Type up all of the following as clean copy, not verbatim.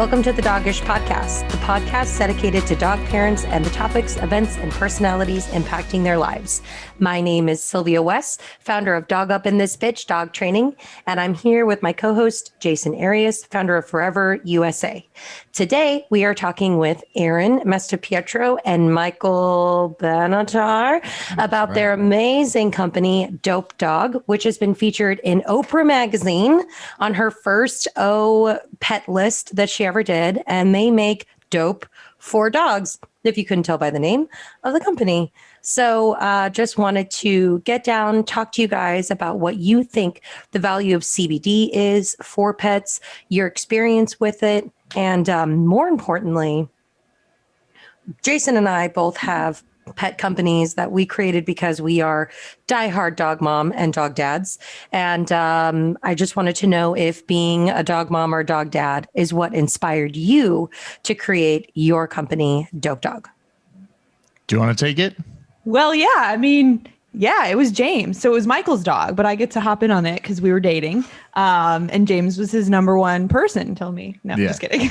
Welcome to the Dogish Podcast, the podcast dedicated to dog parents and the topics, events, and personalities impacting their lives. My name is Sylvia West, founder of Dog Up in This Bitch Dog Training, and I'm here with my co-host, Jasen Arias, founder of Forever USA. Today, we are talking with Erin, Mastopietro, and Michael Benatar about their amazing company, Dope Dog, which has been featured in Oprah magazine on her first pet list that she ever did, and they make dope for dogs, if you couldn't tell by the name of the company. So just wanted to get down, talk to you guys about what you think the value of CBD is for pets, your experience with it, and more importantly, Jasen and I both have pet companies that we created because we are diehard dog mom and dog dads. And I just wanted to know if being a dog mom or dog dad is what inspired you to create your company, Dope Dog. Do you want to take it? Well, yeah, it was James. So it was Michael's dog, but I get to hop in on it because we were dating. And James was his number one person. Tell me. No, Yeah. Just kidding.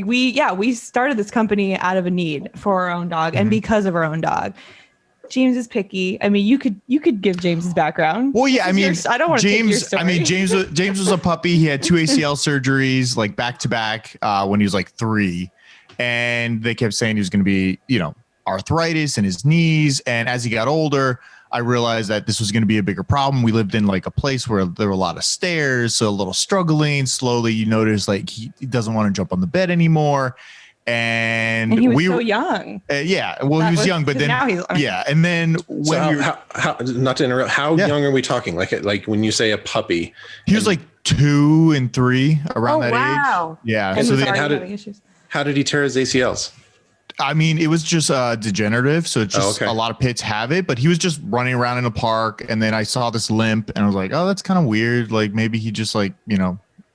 We started this company out of a need for our own dog and because of our own dog. James is picky. I mean, you could give James's background. Well, yeah, I don't want to take your story. James was a puppy. He had 2 ACL surgeries, like back to back, when he was like 3, and they kept saying he was going to be, arthritis in his knees. And as he got older, I realized that this was going to be a bigger problem. We lived in like a place where there were a lot of stairs, so a little struggling. Slowly, you notice like he doesn't want to jump on the bed anymore. And he was so young. He was young, but then now he's and then when how not to interrupt, how young are we talking? Like when you say a puppy, he was like 2 and 3 around that age. Yeah. And so how did he tear his ACLs? I mean, it was just degenerative. So it's just a lot of pits have it, but he was just running around in a park. And then I saw this limp and I was like, oh, that's kind of weird. Like maybe he just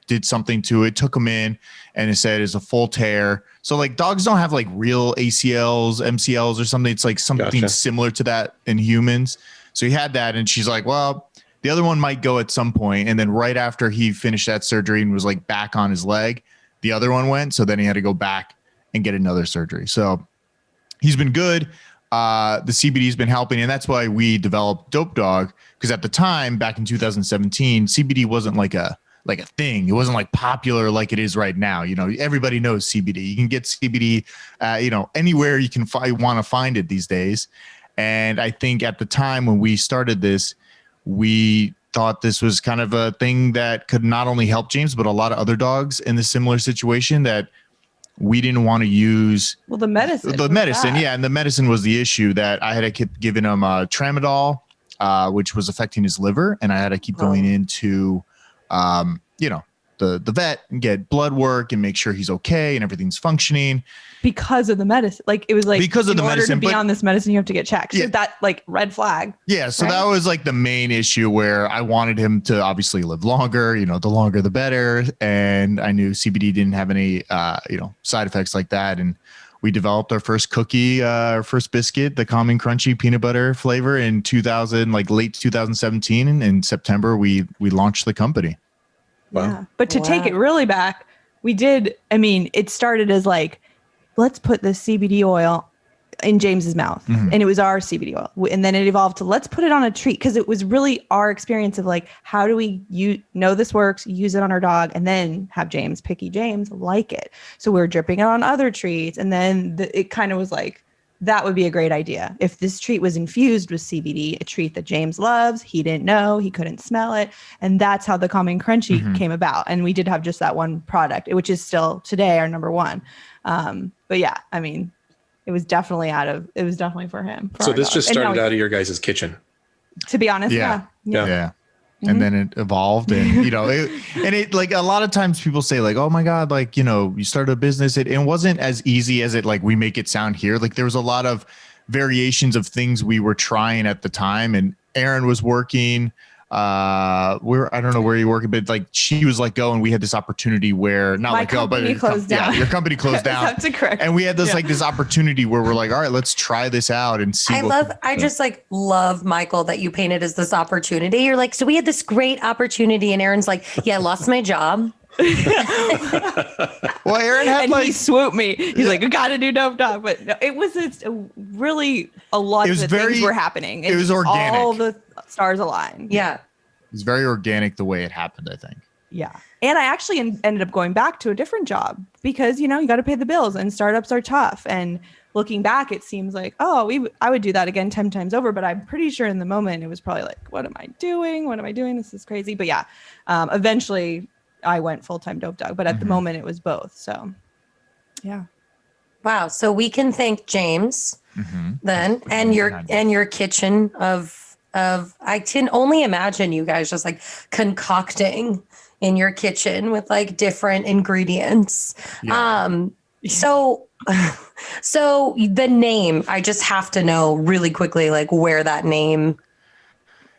did something to it, took him in, and it said it's a full tear. So like dogs don't have like real ACLs, MCLs or something. It's like something similar to that in humans. So he had that and she's like, well, the other one might go at some point. And then right after he finished that surgery and was like back on his leg, the other one went. So then he had to go back and get another surgery. So he's been good. The CBD has been helping. And that's why we developed Dope Dog. Because at the time, back in 2017, CBD wasn't like a thing. It wasn't like popular like it is right now. Everybody knows CBD. You can get CBD, anywhere you can want to find it these days. And I think at the time when we started this, we thought this was kind of a thing that could not only help James, but a lot of other dogs in a similar situation that we didn't want to use. Well, the medicine. Yeah. And the medicine was the issue that I had to keep giving him tramadol, which was affecting his liver. And I had to keep going into, the vet and get blood work and make sure he's okay and everything's functioning. Because of the medicine. Like it was like, because of the medicine, to be on this medicine, you have to get checked. So that like red flag. Yeah. So that was like the main issue where I wanted him to obviously live longer, the longer, the better. And I knew CBD didn't have any, side effects like that. And we developed our first cookie, our first biscuit, the Calming Crunchy peanut butter flavor in late 2017. And in September, we launched the company. Wow. Yeah. But to take it really back, it started as like, let's put the CBD oil in James's mouth. And it was our CBD oil. And then it evolved to let's put it on a treat. Cause it was really our experience of like, how do we know this works, use it on our dog, and then have picky James like it. So we were dripping it on other treats. And then it kind of was like, that would be a great idea. If this treat was infused with CBD, a treat that James loves, he didn't know, he couldn't smell it. And that's how the Calming Crunchy came about. And we did have just that one product, which is still today our number one. But yeah, it was definitely for him. So this just started out of your guys' kitchen. To be honest. Yeah. And then it evolved and, it like a lot of times people say like, oh my God, like, you started a business. It wasn't as easy as we make it sound here. Like there was a lot of variations of things we were trying at the time, and Erin was working. I don't know where you're working, but like she was let go, and we had this opportunity where your company closed down. That's correct. And we had this opportunity where we're like, all right, let's try this out and see. I just love Michael that you painted as this opportunity. You're like, so we had this great opportunity, and Erin's like, yeah, I lost my job. Well, Erin had and he swooped me. He's like, I got to do Dope Dog. But no, it was really a lot of things were happening. It was organic. All the stars aligned. Yeah. It was very organic the way it happened, I think. Yeah. And I actually ended up going back to a different job because, you got to pay the bills and startups are tough. And looking back, it seems like, I would do that again 10 times over. But I'm pretty sure in the moment, it was probably like, what am I doing? What am I doing? This is crazy. But yeah, eventually I went full-time Dope Dog. But at the moment, it was both. So, yeah. Wow. So we can thank James then and your kitchen of I can only imagine you guys just like concocting in your kitchen with like different ingredients. Yeah. So the name, I just have to know really quickly, like where that name.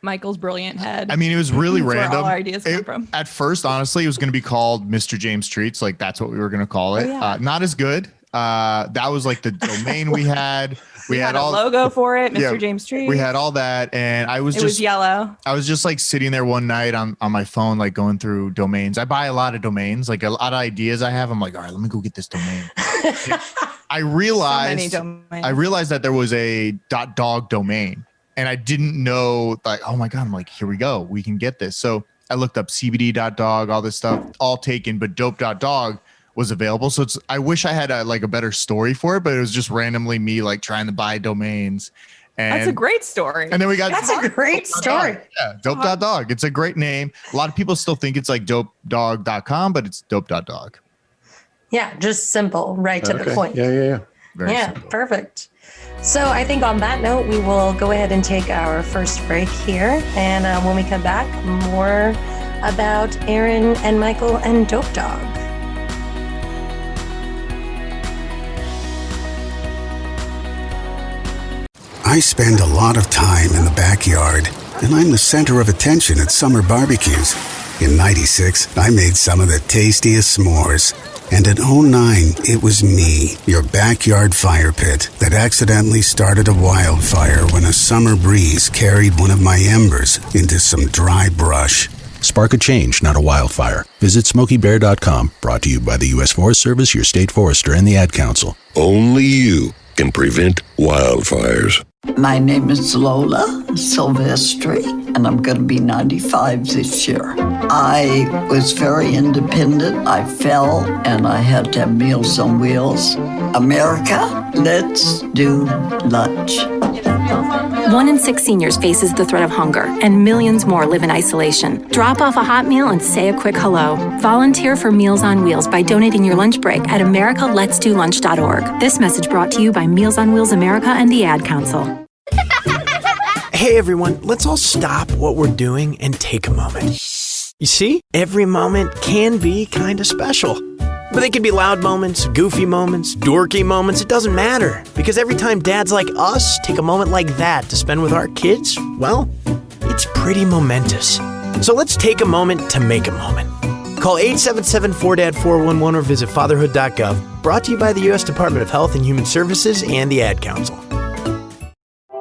Michael's brilliant head. I mean, it was really random. Where all our ideas come from. At first, honestly, it was going to be called Mr. James Treats. Like that's what we were going to call it. Not as good. That was like the domain we had. We had all a logo for it, Mr. James Treats. We had all that, and it was yellow. I was just like sitting there one night on my phone, like going through domains. I buy a lot of domains, like a lot of ideas I have. I'm like, all right, let me go get this domain. I realized that there was a .dog domain, and I didn't know. Like, oh my god! I'm like, here we go. We can get this. So I looked up cbd.dog, all this stuff, all taken, but dope.dog was available. So I wish I had a better story for it, but it was just randomly me like trying to buy domains. And that's a great story. And then we got that's a great story. Yeah, dope.dog. It's a great name. A lot of people still think it's like dopedog.com, but it's dope.dog. Yeah, just simple, right to the point. Yeah. Very simple. Perfect. So I think on that note, we will go ahead and take our first break here. And when we come back, more about Erin and Michael and Dope Dog. I spend a lot of time in the backyard, and I'm the center of attention at summer barbecues. In '96, I made some of the tastiest s'mores. And in '09, it was me, your backyard fire pit, that accidentally started a wildfire when a summer breeze carried one of my embers into some dry brush. Spark a change, not a wildfire. Visit SmokeyBear.com, brought to you by the U.S. Forest Service, your state forester, and the Ad Council. Only you can prevent wildfires. My name is Lola Silvestri, and I'm going to be 95 this year. I was very independent. I fell, and I had to have Meals on Wheels. America, let's do lunch. 1 in 6 seniors faces the threat of hunger, and millions more live in isolation. Drop off a hot meal and say a quick hello. Volunteer for Meals on Wheels by donating your lunch break at americaletsdolunch.org. This message brought to you by Meals on Wheels America and the Ad Council. Hey everyone, let's all stop what we're doing and take a moment. You see, every moment can be kind of special. But they could be loud moments, goofy moments, dorky moments, it doesn't matter. Because every time dads like us take a moment like that to spend with our kids, well, it's pretty momentous. So let's take a moment to make a moment. Call 877-4DAD-411 or visit fatherhood.gov. Brought to you by the U.S. Department of Health and Human Services and the Ad Council.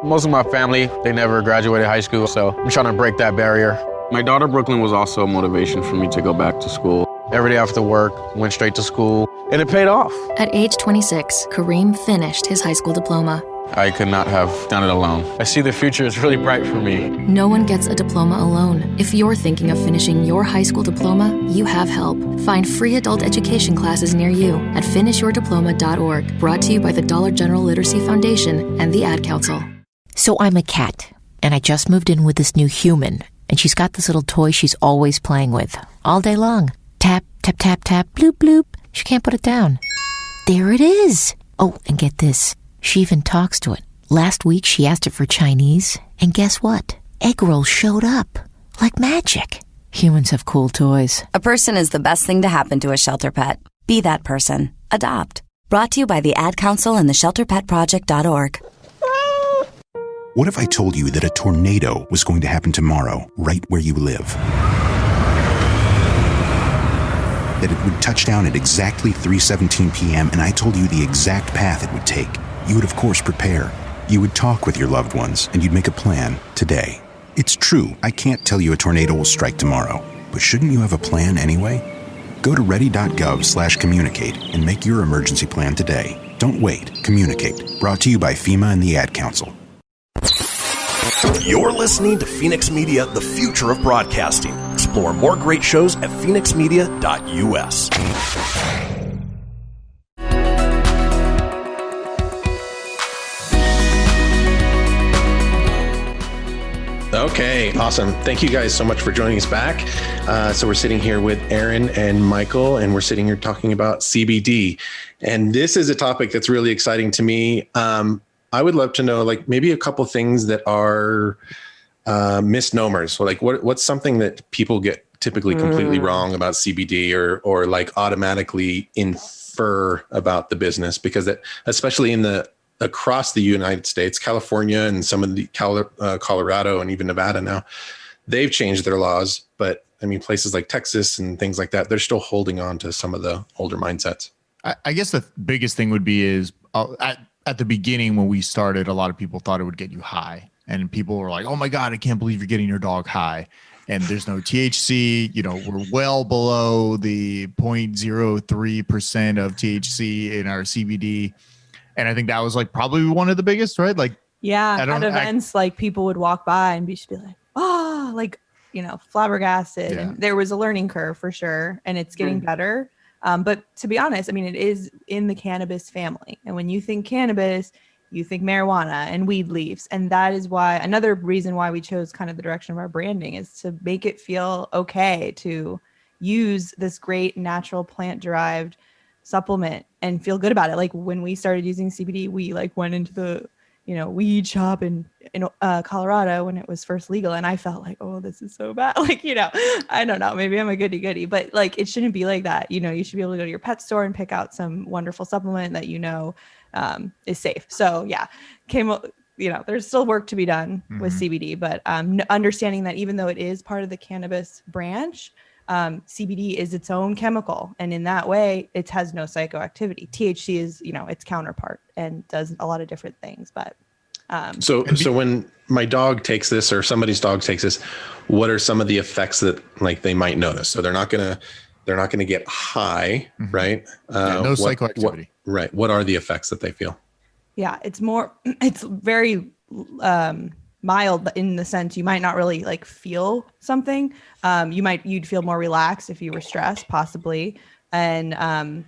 Most of my family, they never graduated high school, so I'm trying to break that barrier. My daughter, Brooklyn, was also a motivation for me to go back to school. Every day after work, went straight to school, and it paid off. At age 26, Kareem finished his high school diploma. I could not have done it alone. I see the future is really bright for me. No one gets a diploma alone. If you're thinking of finishing your high school diploma, you have help. Find free adult education classes near you at finishyourdiploma.org. Brought to you by the Dollar General Literacy Foundation and the Ad Council. So I'm a cat, and I just moved in with this new human, and she's got this little toy she's always playing with, all day long. Tap, tap, tap, tap, bloop, bloop. She can't put it down. There it is. Oh, and get this. She even talks to it. Last week, she asked it for Chinese, and guess what? Egg rolls showed up. Like magic. Humans have cool toys. A person is the best thing to happen to a shelter pet. Be that person. Adopt. Brought to you by the Ad Council and the ShelterPetProject.org. What if I told you that a tornado was going to happen tomorrow, right where you live? That it would touch down at exactly 3:17 p.m., and I told you the exact path it would take. You would, of course, prepare. You would talk with your loved ones, and you'd make a plan today. It's true, I can't tell you a tornado will strike tomorrow, but shouldn't you have a plan anyway? Go to ready.gov/communicate and make your emergency plan today. Don't wait. Communicate. Brought to you by FEMA and the Ad Council. You're listening to Fenix Media, the future of broadcasting. Explore more great shows at phoenixmedia.us. Okay, awesome. Thank you guys so much for joining us back. So we're sitting here with Erin and Michael, and we're sitting here talking about CBD. And this is a topic that's really exciting to me. I would love to know, like, maybe a couple things that are misnomers. So, like, what's something that people get typically completely wrong about CBD, or like automatically infer about the business? Because that, especially across the United States, California and some of the Colorado and even Nevada now, they've changed their laws. But I mean, places like Texas and things like that, they're still holding on to some of the older mindsets. I guess the biggest thing would be is at the beginning when we started, a lot of people thought it would get you high, and people were like, "Oh my God, I can't believe you're getting your dog high." And there's no THC. You know, we're well below the 0.03% of THC in our CBD. And I think that was like probably one of the biggest, right? Like, yeah, at events, like people would walk by and just be like, "Oh," like, you know, flabbergasted. Yeah. And there was a learning curve for sure, and it's getting better. But to be honest, I mean, it is in the cannabis family. And when you think cannabis, you think marijuana and weed leaves. And that is why, another reason why we chose kind of the direction of our branding is to make it feel okay to use this great natural plant derived supplement and feel good about it. Like when we started using CBD, we like went into the, you know, weed shop in Colorado when it was first legal. And I felt like, oh, this is so bad. Like, you know, I don't know, maybe I'm a goody, but like, it shouldn't be like that. You know, you should be able to go to your pet store and pick out some wonderful supplement that, you know, is safe. So yeah, there's still work to be done with CBD, but understanding that even though it is part of the cannabis branch, CBD is its own chemical, and in that way it has no psychoactivity. THC is, you know, its counterpart and does a lot of different things. But so when my dog takes this, or somebody's dog takes this, what are some of the effects that like they might notice? So they're not gonna get high, right? No psychoactivity. Right. What are the effects that they feel? Yeah, it's very mild in the sense you might not really like feel something. You'd feel more relaxed if you were stressed, possibly. And a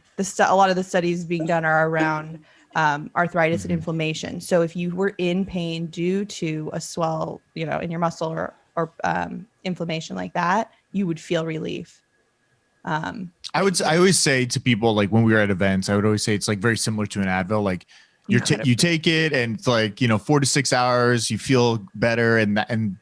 lot of the studies being done are around arthritis and inflammation. So if you were in pain due to a swell, you know, in your muscle or inflammation like that, you would feel relief. I always say to people, like when we were at events, I would always say it's like very similar to an Advil. Like you take it and it's like, you know, 4 to 6 hours, you feel better, and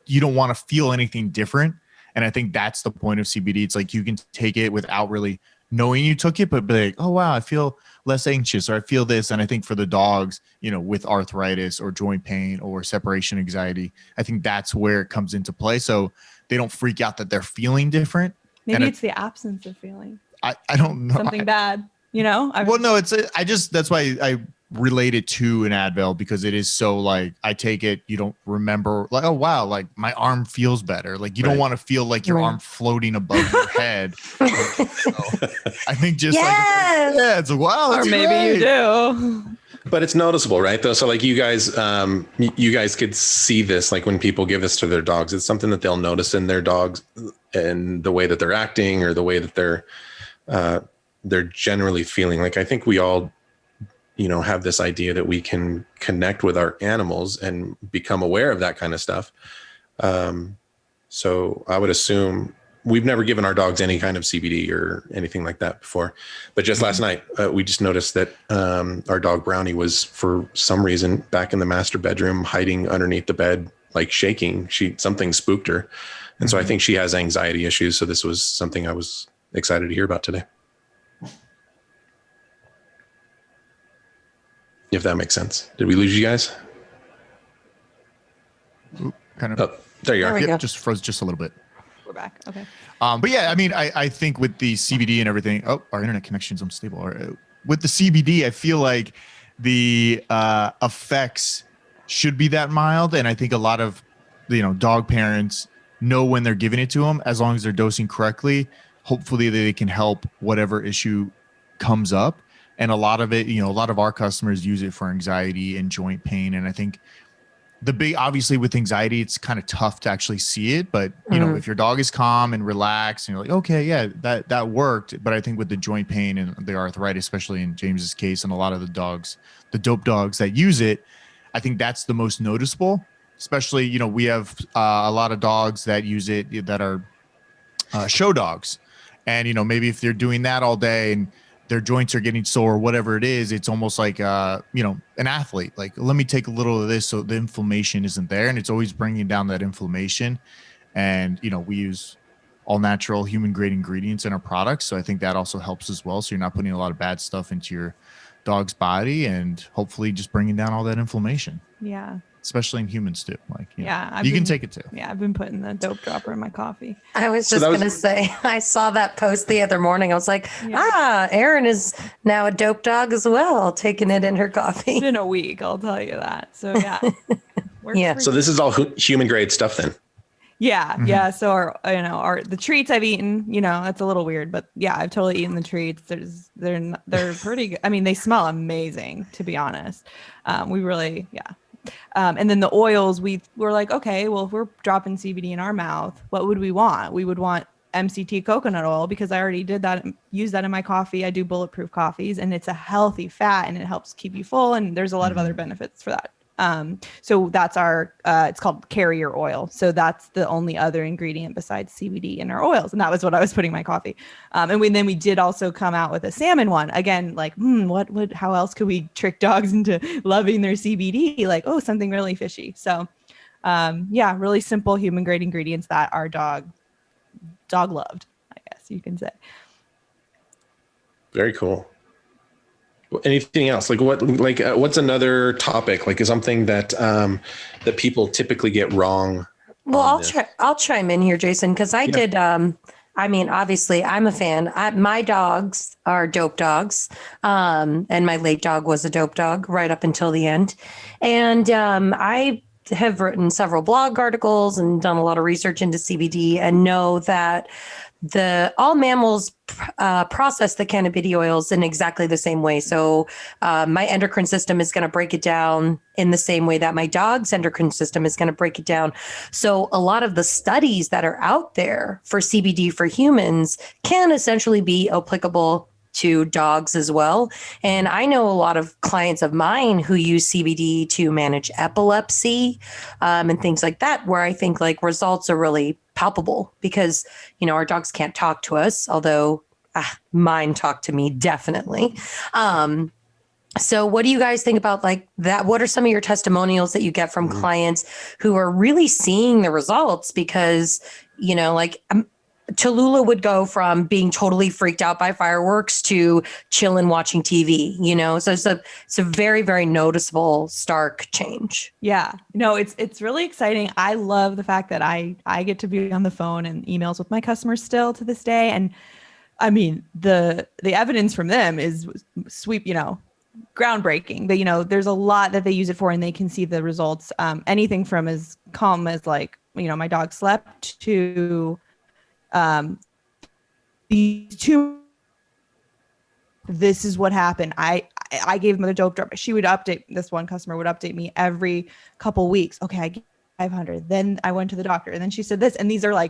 you don't want to feel anything different. And I think that's the point of CBD. It's like you can take it without really knowing you took it, but be like, oh wow, I feel less anxious, or I feel this. And I think for the dogs, you know, with arthritis or joint pain or separation anxiety, I think that's where it comes into play. So they don't freak out that they're feeling different. Maybe it's the absence of feeling. I don't know. Something bad, you know? That's why I relate it to an Advil, because it is so like, I take it, you don't remember, like, oh wow, like my arm feels better. Like you don't want to feel like your arm floating above your head. So, I think just it's like, wow, or maybe great. You do. But it's noticeable, right? Though, so like you guys could see this, like when people give this to their dogs, it's something that they'll notice in their dogs and the way that they're acting, or the way that they're generally feeling. Like I think we all, you know, have this idea that we can connect with our animals and become aware of that kind of stuff. So I would assume we've never given our dogs any kind of CBD or anything like that before, but just last night, we just noticed that our dog Brownie was, for some reason, back in the master bedroom, hiding underneath the bed, like shaking. Something spooked her. And so I think she has anxiety issues. So this was something I was excited to hear about today. If that makes sense. Did we lose you guys? There you are. Yep, just froze just a little bit. We're back. Okay. But yeah, I mean, I think with the CBD and everything, our internet connection's unstable. With the CBD, I feel like the effects should be that mild. And I think a lot of, you know, dog parents know when they're giving it to them, as long as they're dosing correctly. hopefully they can help whatever issue comes up. And a lot of it, a lot of our customers use it for anxiety and joint pain. And I think obviously with anxiety, it's kind of tough to actually see it, but if your dog is calm and relaxed and you're like, okay, yeah, that worked. But I think with the joint pain and the arthritis, especially in James's case, and a lot of the dope dogs that use it, I think that's the most noticeable. Especially, we have a lot of dogs that use it that are show dogs. And, maybe if they're doing that all day and their joints are getting sore, whatever it is, it's almost like, an athlete. Like, let me take a little of this so the inflammation isn't there. And it's always bringing down that inflammation. And, we use all natural human grade ingredients in our products. So I think that also helps as well. So you're not putting a lot of bad stuff into your dog's body and hopefully just bringing down all that inflammation. Yeah. Especially in humans too. Like, yeah, you can take it too. Yeah, I've been putting the dope dropper in my coffee. I was just going to say, I saw that post the other morning. I was like, Erin is now a dope dog as well, taking it in her coffee. It's been a week, I'll tell you that. So yeah. Yeah. So this is all human grade stuff then? Yeah. Mm-hmm. Yeah. So the treats I've eaten, that's a little weird, but yeah, I've totally eaten the treats. They're pretty good. I mean, they smell amazing, to be honest. We really, yeah. And then the oils, we were like, okay, well, if we're dropping CBD in our mouth, what would we want? We would want Mct Coconut Oil because I already did that, use that in my coffee. I do bulletproof coffees and it's a healthy fat and it helps keep you full. And there's a lot of other benefits for that. So that's our, it's called carrier oil. So that's the only other ingredient besides CBD in our oils. And that was what I was putting in my coffee. And then we did also come out with a salmon one again, like, how else could we trick dogs into loving their CBD? Like, something really fishy. So, really simple human grade ingredients that our dog loved, I guess you can say. Very cool. Anything else? What's another topic? Like, is something that that people typically get wrong? Well, I'll chime in here, Jason, because I did. Obviously, I'm a fan. My dogs are dope dogs, and my late dog was a dope dog right up until the end. And I have written several blog articles and done a lot of research into CBD, and know that all mammals process the cannabis oils in exactly the same way. So my endocrine system is going to break it down in the same way that my dog's endocrine system is going to break it down. So a lot of the studies that are out there for CBD for humans can essentially be applicable to dogs as well. And I know a lot of clients of mine who use CBD to manage epilepsy and things like that, where I think results are really palpable because, our dogs can't talk to us, although mine talk to me definitely. So what do you guys think about that? What are some of your testimonials that you get from clients who are really seeing the results? Because, Tallulah would go from being totally freaked out by fireworks to chilling watching TV, so it's a very, very noticeable, stark change. Yeah, no, it's really exciting. I love the fact that I get to be on the phone and emails with my customers still to this day. And I mean, the evidence from them is groundbreaking. But, there's a lot that they use it for and they can see the results. Anything from as calm as my dog slept to these two, this is what happened. I gave them the dope drop. She would update, this one customer would update me every couple weeks. Okay, I gave 500. Then I went to the doctor and then she said this. And these are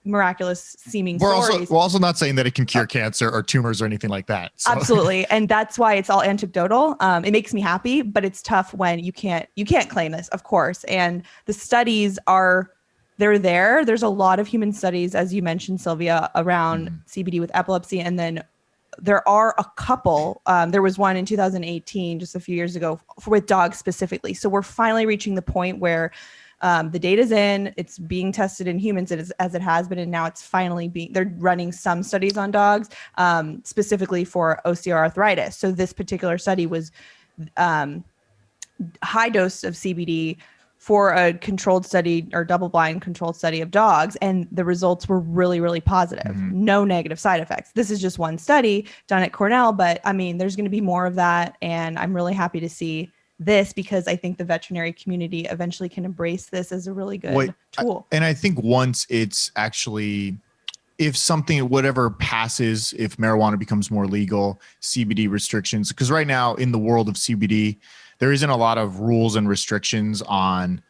miraculous seeming stories. We're also not saying that it can cure cancer or tumors or anything like that. So. Absolutely. And that's why it's all anecdotal. It makes me happy, but it's tough when you can't claim this, of course. And the studies they're there. There's a lot of human studies, as you mentioned, Sylvia, around CBD with epilepsy. And then there are a couple. There was one in 2018, just a few years ago, with dogs specifically. So we're finally reaching the point where the data's in, it's being tested in humans as it has been. And now it's finally they're running some studies on dogs, specifically for osteoarthritis. So this particular study was high dose of CBD for a controlled study or double-blind controlled study of dogs. And the results were really, really positive. No negative side effects. This is just one study done at Cornell, but I mean, there's going to be more of that. And I'm really happy to see this because I think the veterinary community eventually can embrace this as a really good tool. I think once it's actually if something, whatever passes, if marijuana becomes more legal, CBD restrictions, because right now in the world of CBD, there isn't a lot of rules and restrictions on,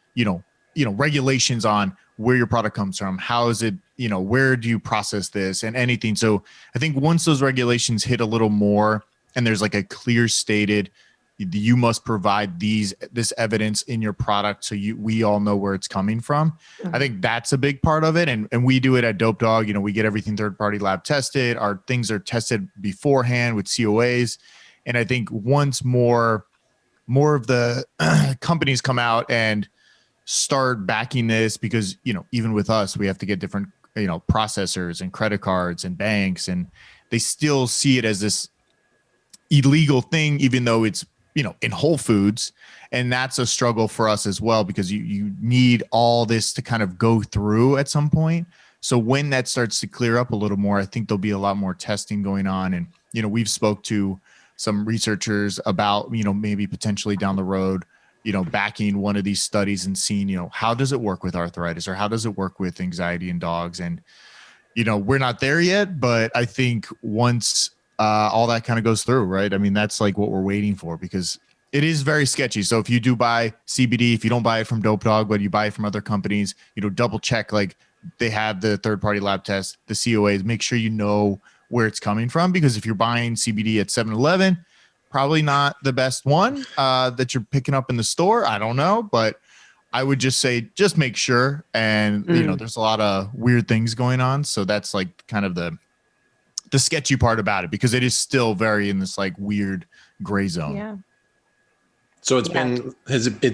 regulations on where your product comes from. How is it, where do you process this and anything. So I think once those regulations hit a little more and there's like a clear stated, you must provide this evidence in your product so we all know where it's coming from. I think that's a big part of it. And we do it at Dope Dog. We get everything third-party lab tested. Our things are tested beforehand with COAs. And I think once more of the companies come out and start backing this, because, even with us, we have to get different, processors and credit cards and banks, and they still see it as this illegal thing, even though it's, in Whole Foods. And that's a struggle for us as well, because you need all this to kind of go through at some point. So when that starts to clear up a little more, I think there'll be a lot more testing going on. And, we've spoke to some researchers about, maybe potentially down the road, backing one of these studies and seeing, how does it work with arthritis, or how does it work with anxiety in dogs? And, we're not there yet, but I think once all that kind of goes through, right? I mean, that's like what we're waiting for, because it is very sketchy. So if you do buy CBD, if you don't buy it from Dope Dog, but you buy it from other companies, double check, like they have the third-party lab test, the COAs, make sure you know where it's coming from. Because if you're buying CBD at 7-Eleven, probably not the best one that you're picking up in the store. I don't know, but I would just say, just make sure. And, there's a lot of weird things going on. So that's like kind of the sketchy part about it, because it is still very in this like weird gray zone. Yeah. So it's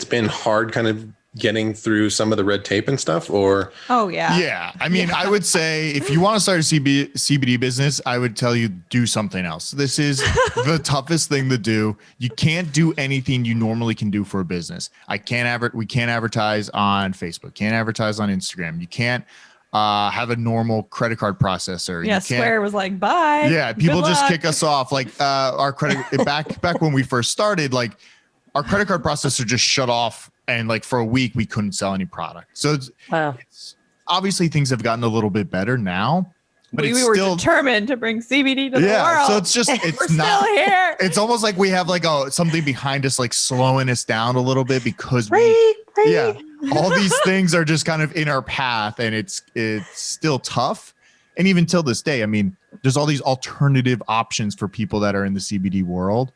been hard kind of getting through some of the red tape and stuff, or? Oh yeah. Yeah. I mean, I would say if you want to start a CBD business, I would tell you do something else. This is the toughest thing to do. You can't do anything you normally can do for a business. We can't advertise on Facebook, can't advertise on Instagram. You can't have a normal credit card processor. Yeah, Square was like, bye. Yeah, people just kick us off. Like our credit back when we first started, like our credit card processor just shut off, and like for a week we couldn't sell any product. So it's obviously things have gotten a little bit better now, but we were determined to bring CBD to the world. So it's just we're still here. It's almost like we have like something behind us, like slowing us down a little bit, because all these things are just kind of in our path, and it's still tough. And even till this day, I mean, there's all these alternative options for people that are in the CBD world,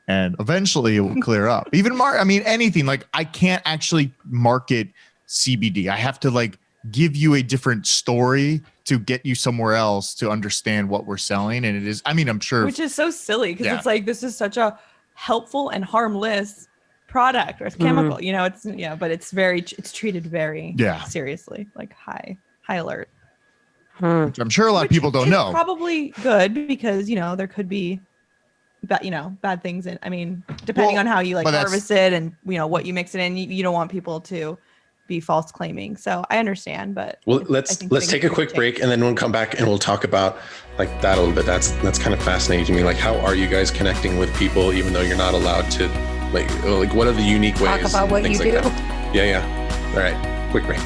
and eventually it will clear up. Even anything, like I can't actually market CBD. I have to like give you a different story to get you somewhere else to understand what we're selling. And it is, I'm sure. Which is so silly, because it's like, this is such a helpful and harmless product or chemical, but it's treated very seriously, like high alert. Which I'm sure a lot of people don't know. Probably good, because, there could be bad things. And depending on how you harvest it and, what you mix it in, you don't want people to be false claiming. So I understand, but let's take a quick break, and then we'll come back and we'll talk about like that a little bit. That's kind of fascinating to me. Like, how are you guys connecting with people, even though you're not allowed to, like what are the unique ways? Talk about what you do. That? Yeah. All right. Quick break.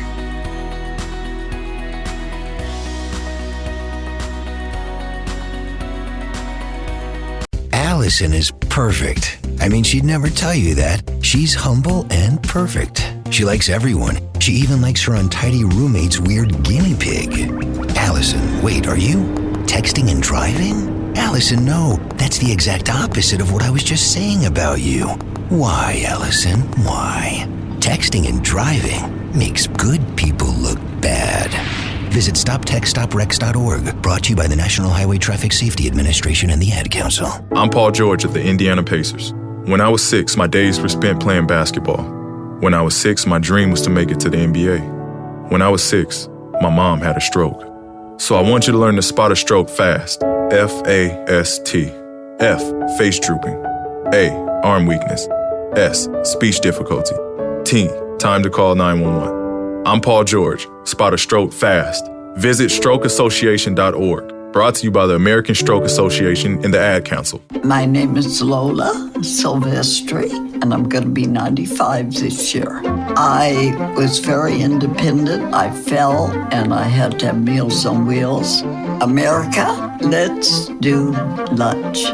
Allison is perfect. She'd never tell you that. She's humble and perfect. She likes everyone. She even likes her untidy roommate's weird guinea pig. Allison, wait, are you texting and driving? Allison, no. That's the exact opposite of what I was just saying about you. Why, Allison? Why? Texting and driving makes good people look bad. Visit StopTextStopWrecks.org. Brought to you by the National Highway Traffic Safety Administration and the Ad Council. I'm Paul George of the Indiana Pacers. When I was 6, my days were spent playing basketball. When I was 6, my dream was to make it to the NBA. When I was 6, my mom had a stroke. So I want you to learn to spot a stroke fast. F-A-S-T. F, face drooping. A, arm weakness. S, speech difficulty. T, time to call 911. I'm Paul George. Spot a stroke fast. Visit strokeassociation.org. Brought to you by the American Stroke Association and the Ad Council. My name is Lola Silvestri, and I'm going to be 95 this year. I was very independent. I fell and I had to have Meals on Wheels. America, let's do lunch.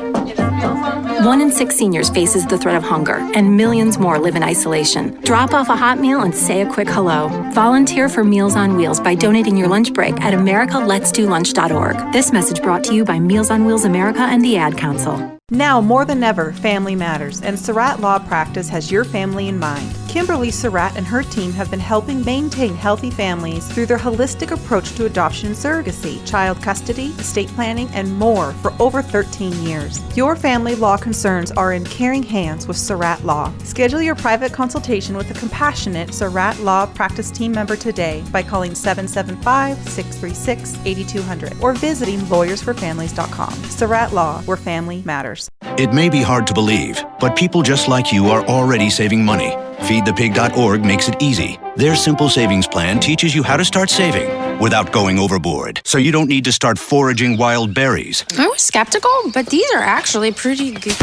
1 in 6 seniors faces the threat of hunger, and millions more live in isolation. Drop off a hot meal and say a quick hello. Volunteer for Meals on Wheels by donating your lunch break at americaletsdolunch.org. This message brought to you by Meals on Wheels America and the Ad Council. Now more than ever, family matters, and Surratt Law Practice has your family in mind. Kimberly Surratt and her team have been helping maintain healthy families through their holistic approach to adoption and surrogacy, child custody, estate planning, and more for over 13 years. Your family law concerns are in caring hands with Surratt Law. Schedule your private consultation with a compassionate Surratt Law Practice team member today by calling 775-636-8200 or visiting lawyersforfamilies.com. Surratt Law, where family matters. It may be hard to believe, but people just like you are already saving money. FeedThePig.org makes it easy. Their simple savings plan teaches you how to start saving without going overboard, so you don't need to start foraging wild berries. I was skeptical, but these are actually pretty good.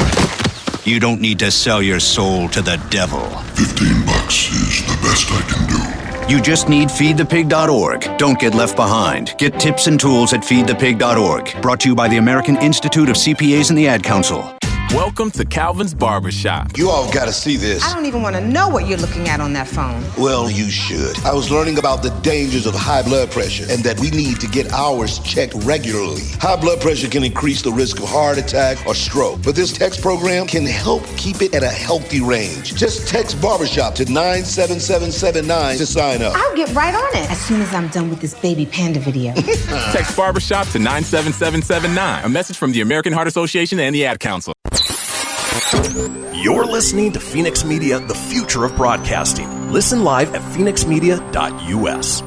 You don't need to sell your soul to the devil. $15 is the best I can do. You just need FeedThePig.org. Don't get left behind. Get tips and tools at FeedThePig.org. Brought to you by the American Institute of CPAs and the Ad Council. Welcome to Calvin's Barbershop. You all gotta see this. I don't even want to know what you're looking at on that phone. Well, you should. I was learning about the dangers of high blood pressure and that we need to get ours checked regularly. High blood pressure can increase the risk of heart attack or stroke, but this text program can help keep it at a healthy range. Just text Barbershop to 97779 to sign up. I'll get right on it as soon as I'm done with this baby panda video. Text Barbershop to 97779. A message from the American Heart Association and the Ad Council. You're listening to Fenix Media, the future of broadcasting. Listen live at phoenixmedia.us.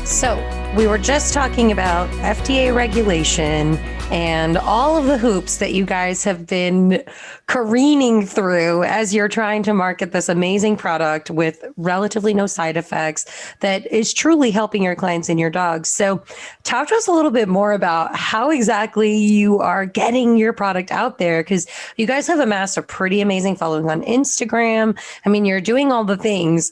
So we were just talking about FDA regulation and all of the hoops that you guys have been careening through as you're trying to market this amazing product with relatively no side effects that is truly helping your clients and your dogs. So talk to us a little bit more about how exactly you are getting your product out there, because you guys have amassed a pretty amazing following on Instagram. I mean, you're doing all the things.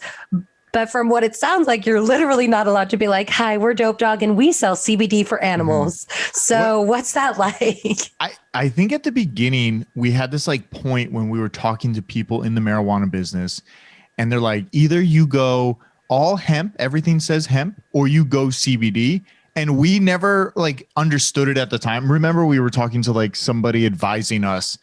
But from what it sounds like, you're literally not allowed to be like, hi, we're Dope Dog and we sell CBD for animals. So what's that like? I think at the beginning, we had this like point when we were talking to people in the marijuana business and they're like, either you go all hemp, everything says hemp, or you go CBD. And we never like understood it at the time. Remember, we were talking to like somebody advising us.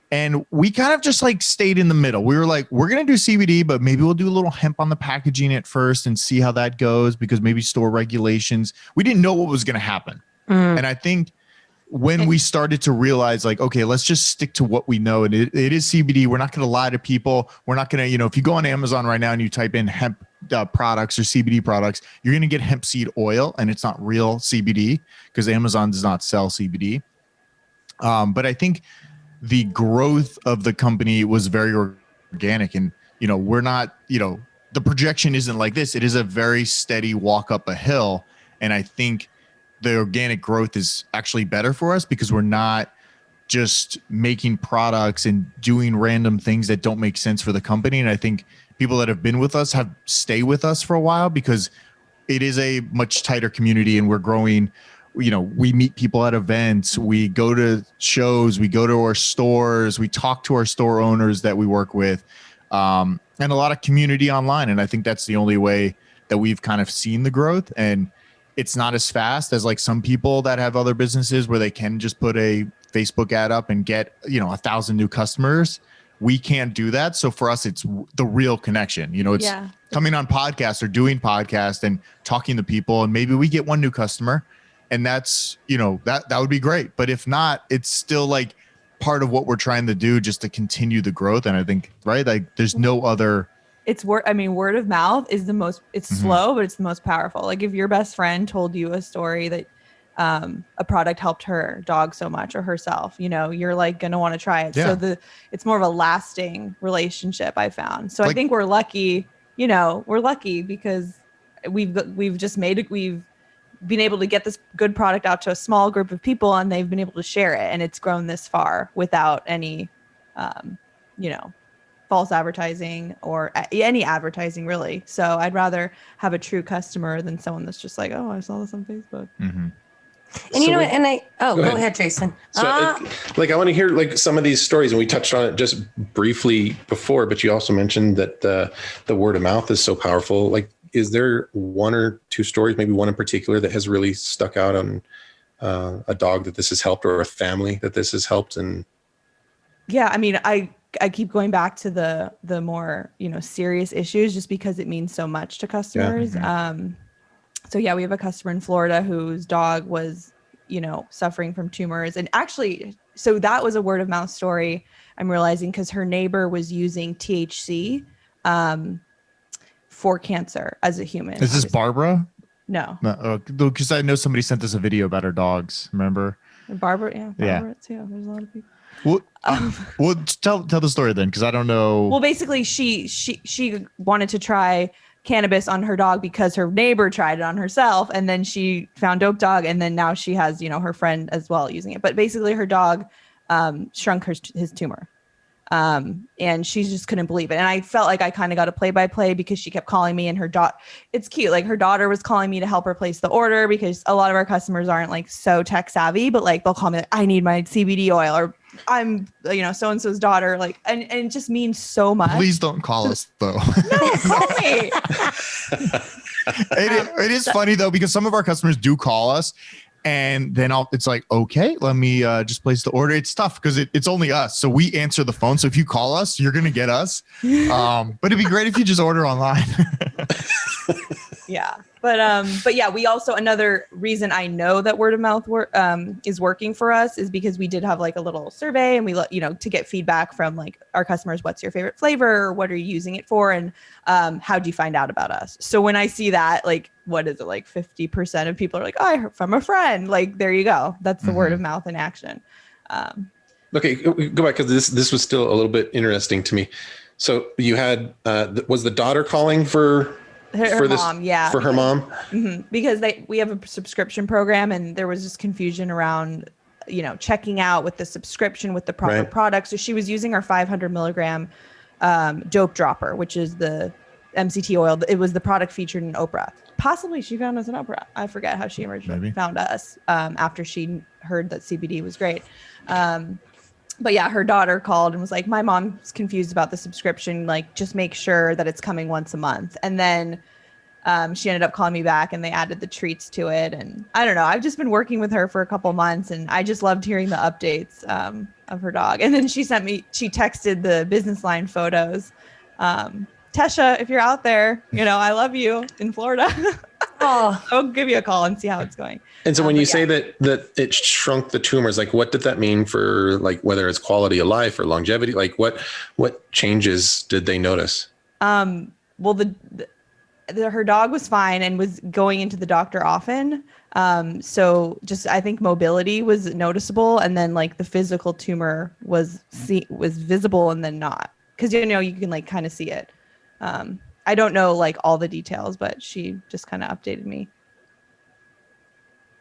And we kind of just like stayed in the middle. We were like, we're going to do CBD, but maybe we'll do a little hemp on the packaging at first and see how that goes, because maybe store regulations. We didn't know what was going to happen. And I think when we started to realize like, okay, let's just stick to what we know. And it is CBD. We're not going to lie to people. We're not going to, if you go on Amazon right now and you type in hemp products or CBD products, you're going to get hemp seed oil, and it's not real CBD because Amazon does not sell CBD. But I think the growth of the company was very organic, and we're not, the projection isn't like this. It is a very steady walk up a hill, and I think the organic growth is actually better for us because we're not just making products and doing random things that don't make sense for the company. And I think people that have been with us have stayed with us for a while because it is a much tighter community, and we're growing. We meet people at events, we go to shows, we go to our stores, we talk to our store owners that we work with, and a lot of community online. And I think that's the only way that we've kind of seen the growth. And it's not as fast as like some people that have other businesses where they can just put a Facebook ad up and get, 1,000 new customers. We can't do that. So for us, it's the real connection. It's coming on podcasts or doing podcasts and talking to people. And maybe we get one new customer. And that's, that would be great. But if not, it's still like part of what we're trying to do just to continue the growth. And I think, right, like there's no other. It's word of mouth is the most, it's slow, but it's the most powerful. Like if your best friend told you a story that a product helped her dog so much or herself, you're like going to want to try it. Yeah. So it's more of a lasting relationship, I found. So I think we're lucky, we're lucky because we've just made it. been able to get this good product out to a small group of people, and they've been able to share it, and it's grown this far without any, false advertising or any advertising really. So I'd rather have a true customer than someone that's just like, oh, I saw this on Facebook. Mm-hmm. And you know what? And go ahead, Jason. So I want to hear like some of these stories, and we touched on it just briefly before, but you also mentioned that the word of mouth is so powerful. Like, is there one or two stories, maybe one in particular, that has really stuck out on a dog that this has helped, or a family that this has helped? And yeah, I mean, I keep going back to the more, serious issues just because it means so much to customers. Yeah. So yeah, we have a customer in Florida whose dog was, suffering from tumors. And actually, so that was a word of mouth story, I'm realizing, because her neighbor was using THC for cancer as a human. Is this Barbara? No. Because I know somebody sent us a video about her dogs. Remember? Barber, yeah. Too. There's a lot of people. Well, tell the story then, because I don't know. Well, basically, she wanted to try cannabis on her dog because her neighbor tried it on herself, and then she found Dope Dog, and then now she has her friend as well using it. But basically, her dog shrunk his tumor, and she just couldn't believe it. And I felt like I kind of got a play-by-play because she kept calling me, and her daughter. It's cute. Like, her daughter was calling me to help her place the order, because a lot of our customers aren't like so tech savvy, but like they'll call me like, I need my CBD oil, or I'm so-and-so's daughter, like, and it just means so much. Please don't call us though. No, call me. It is funny though, because some of our customers do call us, and then it's like, okay, let me just place the order. It's tough because it's only us, so we answer the phone. So if you call us, you're gonna get us. But it'd be great if you just order online. Yeah. But yeah, we also, another reason I know that word of mouth is working for us is because we did have like a little survey, and we to get feedback from like our customers. What's your favorite flavor? Or what are you using it for? And how do you find out about us? So when I see that, like, what is it, like 50% of people are like, oh, I heard from a friend. Like, there you go. That's the word of mouth in action. Okay, go back, because this was still a little bit interesting to me. So you had was the daughter calling for her mom, yeah. For her mom? Mm-hmm. Because we have a subscription program, and there was just confusion around, checking out with the subscription with the proper product. So she was using our 500 milligram dope dropper, which is the MCT oil. It was the product featured in Oprah. Possibly she found us in Oprah. I forget how she originally found us after she heard that CBD was great. But yeah, her daughter called and was like, my mom's confused about the subscription. Like, just make sure that it's coming once a month. And then she ended up calling me back, and they added the treats to it. And I don't know, I've just been working with her for a couple months, and I just loved hearing the updates of her dog. And then she texted the business line photos. Tesha, if you're out there, I love you in Florida. I'll give you a call and see how it's going. And so when you say that it shrunk the tumors, like, what did that mean for, like, whether it's quality of life or longevity? Like, what changes did they notice? Well, her dog was fine and was going into the doctor often. So just, I think mobility was noticeable, and then like the physical tumor was visible and then not, because you can like kind of see it. I don't know like all the details, but she just kind of updated me.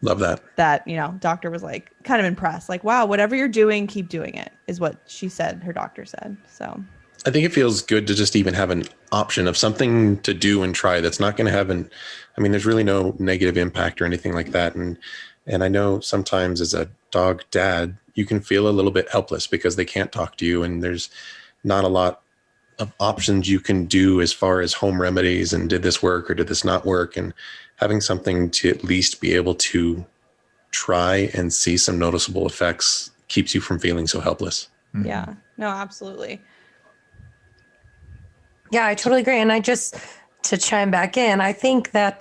Love that. That, doctor was like kind of impressed, like, wow, whatever you're doing, keep doing it, is what she said, her doctor said. So I think it feels good to just even have an option of something to do and try that's not going to have there's really no negative impact or anything like that. And I know sometimes as a dog dad, you can feel a little bit helpless because they can't talk to you, and there's not a lot of options you can do as far as home remedies and did this work or did this not work, and having something to at least be able to try and see some noticeable effects keeps you from feeling so helpless. Mm-hmm. Yeah, no, absolutely. Yeah, I totally agree. And to chime back in, I think that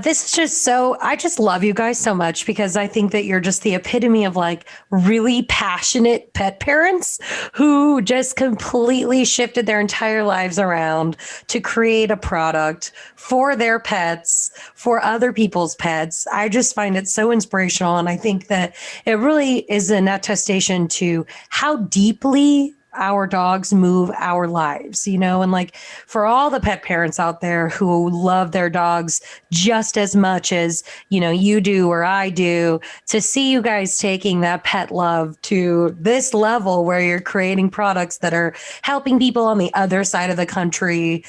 this is just I just love you guys so much, because I think that you're just the epitome of like really passionate pet parents who just completely shifted their entire lives around to create a product for their pets, for other people's pets. I just find it so inspirational. And I think that it really is an attestation to how deeply our dogs move our lives, and like for all the pet parents out there who love their dogs just as much as, you do or I do, to see you guys taking that pet love to this level where you're creating products that are helping people on the other side of the country,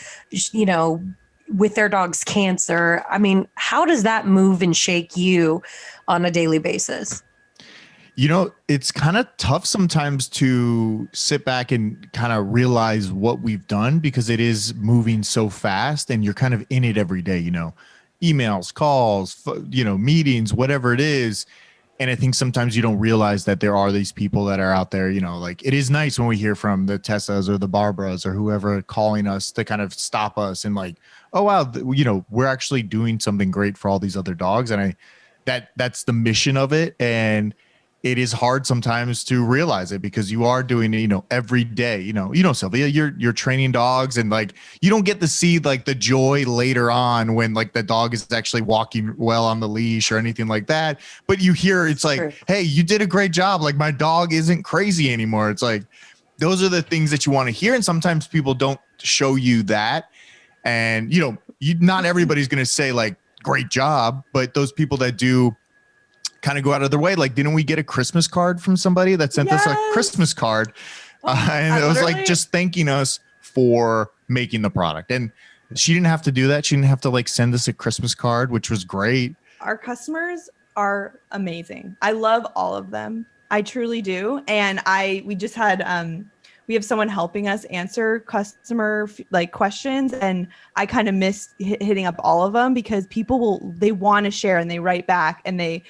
with their dog's cancer. I mean, how does that move and shake you on a daily basis? It's kind of tough sometimes to sit back and kind of realize what we've done, because it is moving so fast and you're kind of in it every day, emails, calls, meetings, whatever it is. And I think sometimes you don't realize that there are these people that are out there, like it is nice when we hear from the Tessas or the Barbaras or whoever calling us to kind of stop us and like, oh, wow, we're actually doing something great for all these other dogs. And that's the mission of it. And it is hard sometimes to realize it because you are doing it, every day, Sylvia, you're training dogs, and like, you don't get to see like the joy later on when like the dog is actually walking well on the leash or anything like that. But you hear, it's like, True. Hey, you did a great job. Like my dog isn't crazy anymore. It's like, those are the things that you want to hear. And sometimes people don't show you that. And, not everybody's going to say like, great job, but those people that do kind of go out of their way. Like, didn't we get a Christmas card from somebody that sent us a Christmas card? And it was like just thanking us for making the product. And she didn't have to do that. She didn't have to like send us a Christmas card, which was great. Our customers are amazing. I love all of them. I truly do. And we just had, we have someone helping us answer customer like questions, and I kind of missed hitting up all of them because people they want to share and they write back and they,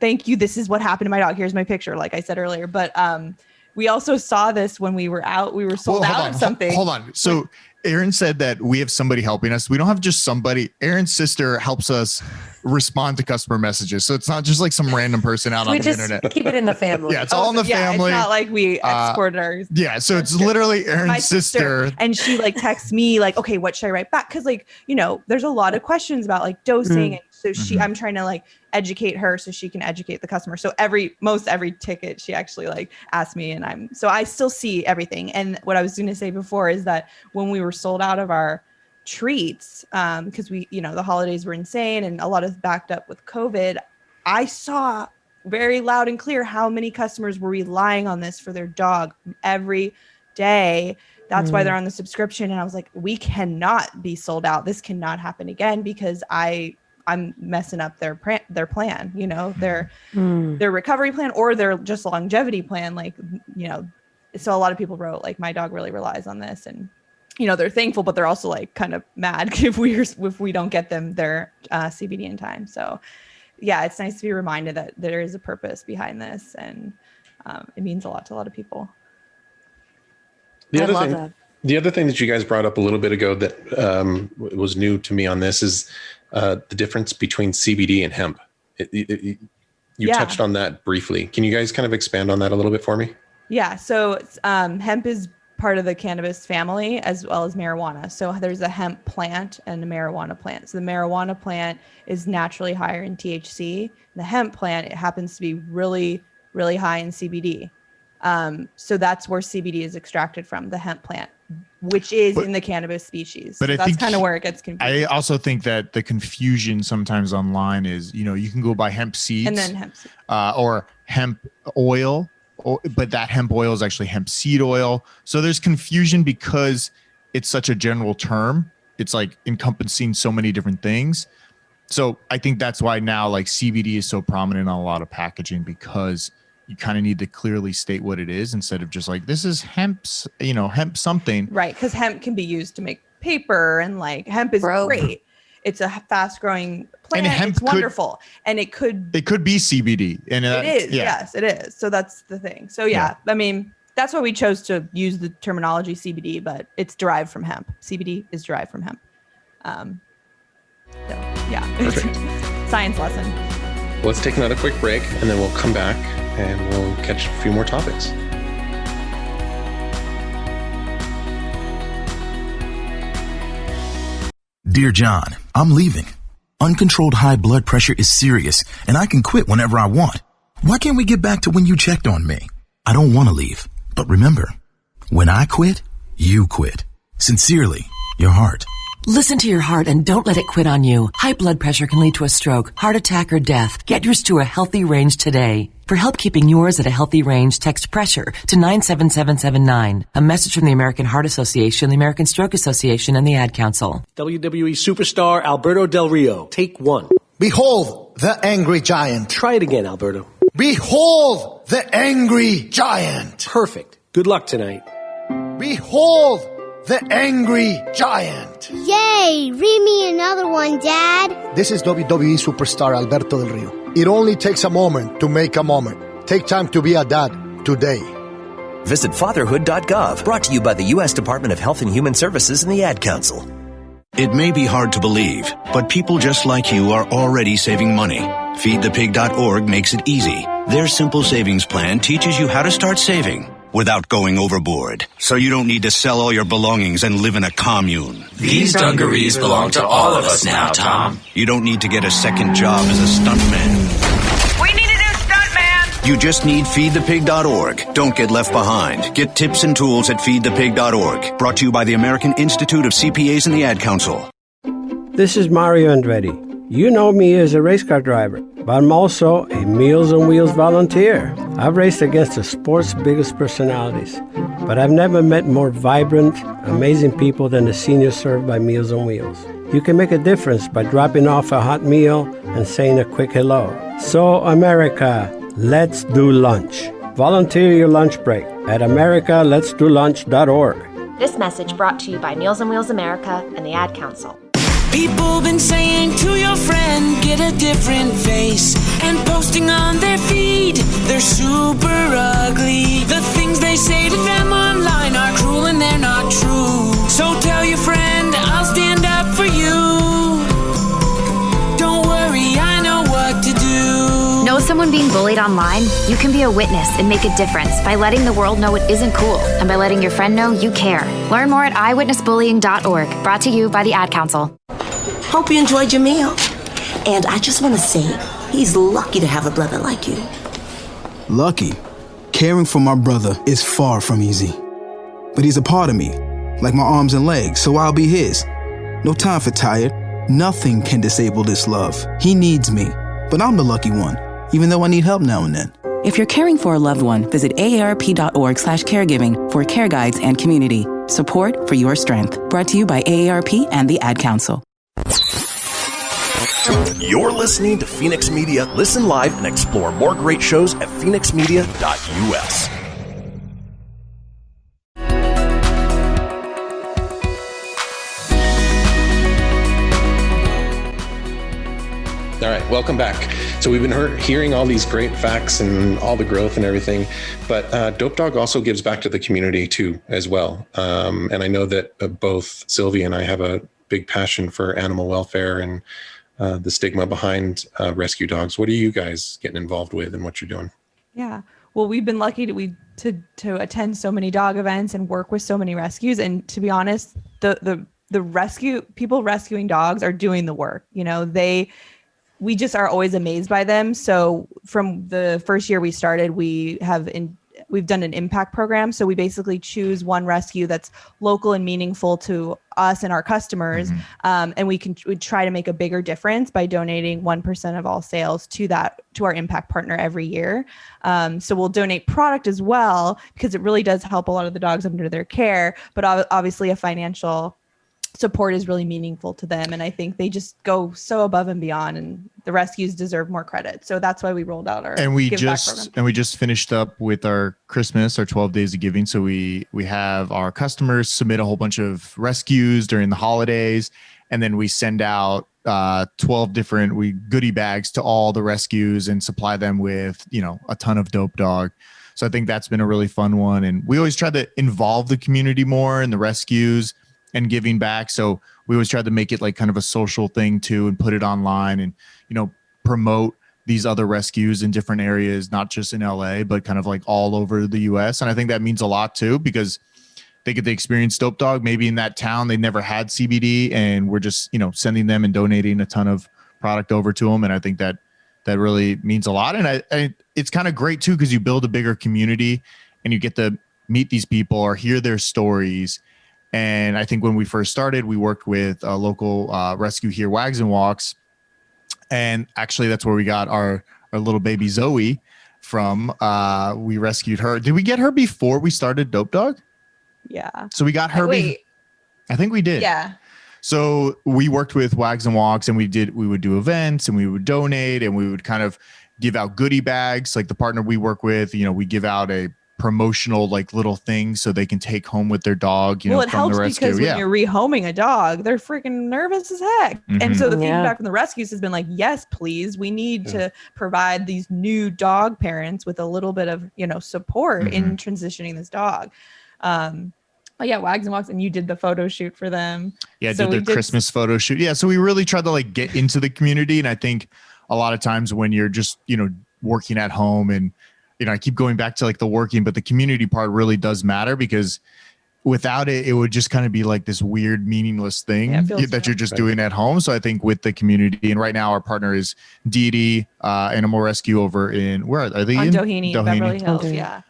thank you. This is what happened to my dog. Here's my picture, like I said earlier. But we also saw this when we were out. We were sold out of something. Hold on. So Erin said that we have somebody helping us. We don't have just somebody. Erin's sister helps us respond to customer messages. So it's not just like some random person out on the internet. Keep it in the family. Yeah, it's all in the family. It's not like we export ours. Yeah, so it's literally Erin's sister. And she like texts me like, okay, what should I write back? Because like, there's a lot of questions about like dosing. And so I'm trying to like educate her so she can educate the customer. So most every ticket she actually like asked me, and so I still see everything. And what I was going to say before is that when we were sold out of our treats, because we, the holidays were insane and a lot of backed up with COVID, I saw very loud and clear how many customers were relying on this for their dog every day. That's why they're on the subscription. And I was like, we cannot be sold out. This cannot happen again because I'm messing up their plan, their recovery plan or their just longevity plan. Like, so a lot of people wrote like, my dog really relies on this, and, they're thankful, but they're also like kind of mad if we don't get them their CBD in time. So yeah, it's nice to be reminded that there is a purpose behind this, and it means a lot to a lot of people. The other thing that you guys brought up a little bit ago that was new to me on this is the difference between CBD and hemp. You touched on that briefly. Can you guys kind of expand on that a little bit for me? Yeah. So hemp is part of the cannabis family as well as marijuana. So there's a hemp plant and a marijuana plant. So the marijuana plant is naturally higher in THC. The hemp plant, it happens to be really, really high in CBD. So that's where CBD is extracted from, the hemp plant, which is in the cannabis species. But so that's kind of where it gets confusing. I also think that the confusion sometimes online is, you can go buy hemp seeds and then hemp seeds. Or hemp oil, but that hemp oil is actually hemp seed oil. So there's confusion because it's such a general term. It's like encompassing so many different things. So I think that's why now like CBD is so prominent on a lot of packaging, because you kind of need to clearly state what it is instead of just like, this is hemp something. Right. Because hemp can be used to make paper, and like hemp is great. It's a fast growing plant. And it's wonderful. And it could be CBD. And it is. Yeah. Yes, it is. So that's the thing. So yeah, I mean, that's why we chose to use the terminology CBD, but it's derived from hemp. CBD is derived from hemp. So yeah, science lesson. Let's take another quick break and then we'll come back and we'll catch a few more topics. Dear John, I'm leaving. Uncontrolled high blood pressure is serious, and I can quit whenever I want. Why can't we get back to when you checked on me? I don't want to leave, but remember, When I quit, you quit. Sincerely, your heart. Listen to your heart and don't let it quit on you. High blood pressure can lead to a stroke, heart attack, or death. Get yours to a healthy range today. For help keeping yours at a healthy range, text PRESSURE to 97779. A message from the American Heart Association, the American Stroke Association, and the Ad Council. WWE superstar Alberto Del Rio. Take one. Behold the angry giant. Try it again, Alberto. Behold the angry giant. Perfect. Good luck tonight. Behold the angry giant. Yay! Read me another one, Dad. This is WWE superstar Alberto Del Rio. It only takes a moment to make a moment. Take time to be a dad today. Visit fatherhood.gov. Brought to you by the U.S. Department of Health and Human Services and the Ad Council. It may be hard to believe, but people just like you are already saving money. FeedThePig.org makes it easy. Their simple savings plan teaches you how to start saving without going overboard. So you don't need to sell all your belongings and live in a commune. These dungarees belong to all of us now, Tom. You don't need to get a second job as a stuntman. We need a new stuntman! You just need FeedThePig.org. Don't get left behind. Get tips and tools at FeedThePig.org. Brought to you by the American Institute of CPAs and the Ad Council. This is Mario Andretti. You know me as a race car driver, but I'm also a Meals on Wheels volunteer. I've raced against the sport's biggest personalities, but I've never met more vibrant, amazing people than the seniors served by Meals on Wheels. You can make a difference by dropping off a hot meal and saying a quick hello. So, America, let's do lunch. Volunteer your lunch break at americaletsdolunch.org. This message brought to you by Meals on Wheels America and the Ad Council. People been saying to your friend, get a different face, and posting on their feed, they're super ugly. The things they say to them online are cruel and they're not true. So tell your friend, I'll stand up for you. Don't worry, I know what to do. Know someone being bullied online? You can be a witness and make a difference by letting the world know it isn't cool and by letting your friend know you care. Learn more at eyewitnessbullying.org. Brought to you by the Ad Council. Hope you enjoyed your meal. And I just want to say, he's lucky to have a brother like you. Lucky? Caring for my brother is far from easy. But he's a part of me, like my arms and legs, so I'll be his. No time for tired. Nothing can disable this love. He needs me, but I'm the lucky one, even though I need help now and then. If you're caring for a loved one, visit aarp.org/caregiving for care guides and community. Support for your strength. Brought to you by AARP and the Ad Council. You're listening to Fenix Media. Listen live and explore more great shows at phoenixmedia.us. All right, welcome back. So we've been hearing all these great facts and all the growth and everything, but Dope Dog also gives back to the community too, as well. And I know that both Sylvia and I have a big passion for animal welfare and the stigma behind rescue dogs. What are you guys getting involved with and what you're doing? Yeah. Well, we've been lucky to attend so many dog events and work with so many rescues. And to be honest, the rescue people rescuing dogs are doing the work. You know, we just are always amazed by them. So from the first year we started, we've done an impact program. So we basically choose one rescue that's local and meaningful to us and our customers. Mm-hmm. And we try to make a bigger difference by donating 1% of all sales to our impact partner every year. So we'll donate product as well, because it really does help a lot of the dogs under their care, but obviously a financial support is really meaningful to them. And I think they just go so above and beyond, and the rescues deserve more credit. So that's why we rolled out our give back program. And we just finished up with our Christmas, our 12 days of giving. So we have our customers submit a whole bunch of rescues during the holidays. And then we send out 12 different goodie bags to all the rescues and supply them with, a ton of Dope Dog. So I think that's been a really fun one. And we always try to involve the community more in the rescues and giving back. So we always tried to make it like kind of a social thing too, and put it online and, promote these other rescues in different areas, not just in LA, but kind of like all over the US. And I think that means a lot too, because they get to experience Dope Dog. Maybe in that town, they never had CBD, and we're just, sending them and donating a ton of product over to them. And I think that really means a lot. And it's kind of great too, because you build a bigger community and you get to meet these people or hear their stories. And I think when we first started, we worked with a local rescue here, Wags and Walks. And actually, that's where we got our little baby Zoe from. We rescued her. Did we get her before we started Dope Dog? Yeah. So we got her. I think we did. Yeah. So we worked with Wags and Walks, and we would do events, and we would donate, and we would kind of give out goodie bags. Like the partner we work with, we give out a promotional like little things so they can take home with their dog. It from helps the rescue. because when you're rehoming a dog, they're freaking nervous as heck. Mm-hmm. And so the feedback from the rescues has been like, yes, please, we need to provide these new dog parents with a little bit of support in transitioning this dog. But yeah, Wags and Walks, and you did the photo shoot for them. Yeah, so did their Christmas photo shoot. Yeah, so we really tried to like get into the community, and I think a lot of times when you're just working at home, and I keep going back to like the working, but the community part really does matter, because without it, it would just kind of be like this weird, meaningless thing that you're just doing at home. So I think with the community, and right now our partner is Cbd Animal Rescue over in where are they? On in Doheny, Beverly Hills. Yeah.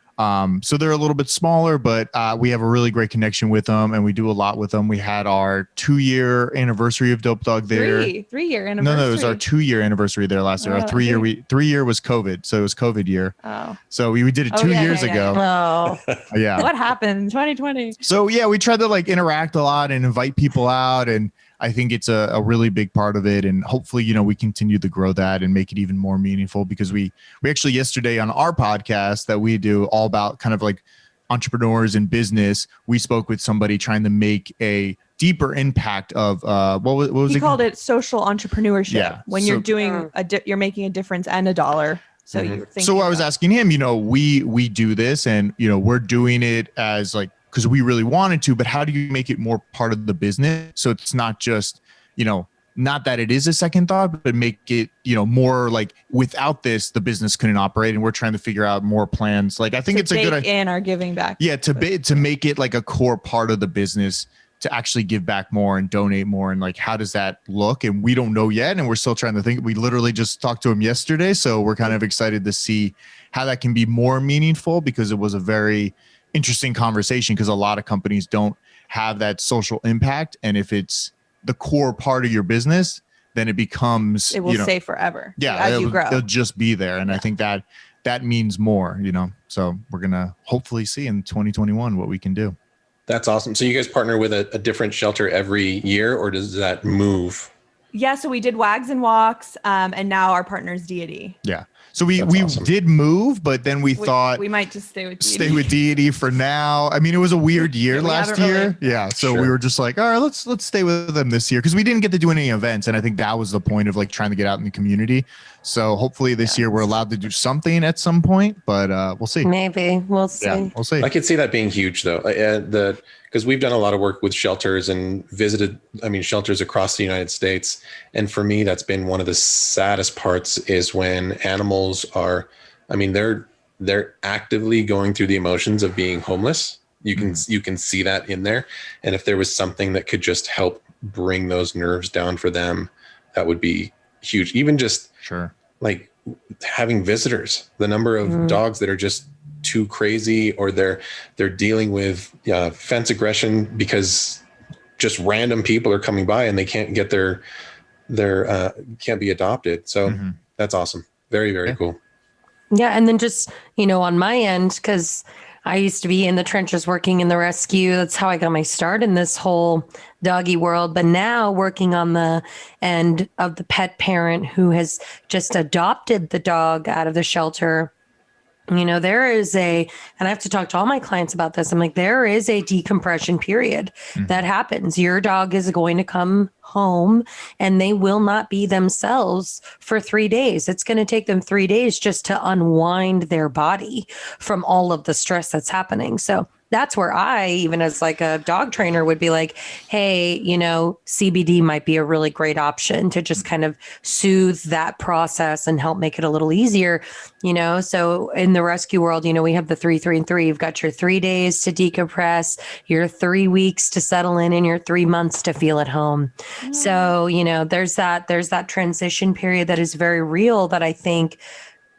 So they're a little bit smaller, but we have a really great connection with them, and we do a lot with them. We had our 2-year anniversary of Dope Dog there. 3-year anniversary. No, it was our 2-year anniversary there last year. Our 3-year was COVID, so it was COVID year. Oh. So we did it 2 years ago. Oh. Yeah. What happened in 2020? So yeah, we tried to like interact a lot and invite people out, and I think it's a really big part of it. And hopefully, we continue to grow that and make it even more meaningful, because we actually yesterday on our podcast that we do all about kind of like entrepreneurs and business, we spoke with somebody trying to make a deeper impact of what was he it called it social entrepreneurship. Yeah. When you're doing you're making a difference and a dollar. So you're thinking So I was asking him, we do this, and we're doing it as like, because we really wanted to, but how do you make it more part of the business? So it's not just, not that it is a second thought, but make it, more like without this, the business couldn't operate. And we're trying to figure out more plans. Like, I think it's a good idea. In our giving back. Yeah. To make it like a core part of the business, to actually give back more and donate more. And like, how does that look? And we don't know yet. And we're still trying to think. We literally just talked to him yesterday. So we're kind of excited to see how that can be more meaningful, because it was a very interesting conversation, because a lot of companies don't have that social impact. And if it's the core part of your business, then it becomes, it will stay forever. Yeah. As you grow. It'll just be there. And I think that means more, so we're going to hopefully see in 2021 what we can do. That's awesome. So you guys partner with a different shelter every year, or does that move? Yeah. So we did Wags and Walks, and now our partner is Deity. Yeah. So we did move, but then we thought we might just stay with Deity for now. I mean, it was a weird year last year. Yeah. So we were just like, all right, let's stay with them this year, because we didn't get to do any events. And I think that was the point of like trying to get out in the community. So hopefully this year we're allowed to do something at some point, but we'll see. Maybe we'll see. Yeah, we'll see. I could see that being huge though. Because we've done a lot of work with shelters and visited, shelters across the United States. And for me, that's been one of the saddest parts, is when animals are, they're actively going through the emotions of being homeless. You can see that in there. And if there was something that could just help bring those nerves down for them, that would be huge. Even just like having visitors, the number of dogs that are just too crazy, or they're dealing with fence aggression because just random people are coming by and they can't get their can't be adopted. So that's awesome. Very, very cool. Yeah. And then just, on my end, because I used to be in the trenches working in the rescue. That's how I got my start in this whole doggy world. But now working on the end of the pet parent who has just adopted the dog out of the shelter. There is and I have to talk to all my clients about this. I'm like, there is a decompression period that happens. Your dog is going to come home and they will not be themselves for 3 days. It's going to take them 3 days just to unwind their body from all of the stress that's happening. So that's where I, even as like a dog trainer, would be like, hey, CBD might be a really great option to just kind of soothe that process and help make it a little easier, So in the rescue world, we have the 3, 3, and 3. You've got your 3 days to decompress, your 3 weeks to settle in, and your 3 months to feel at home. So, there's that transition period that is very real, that I think,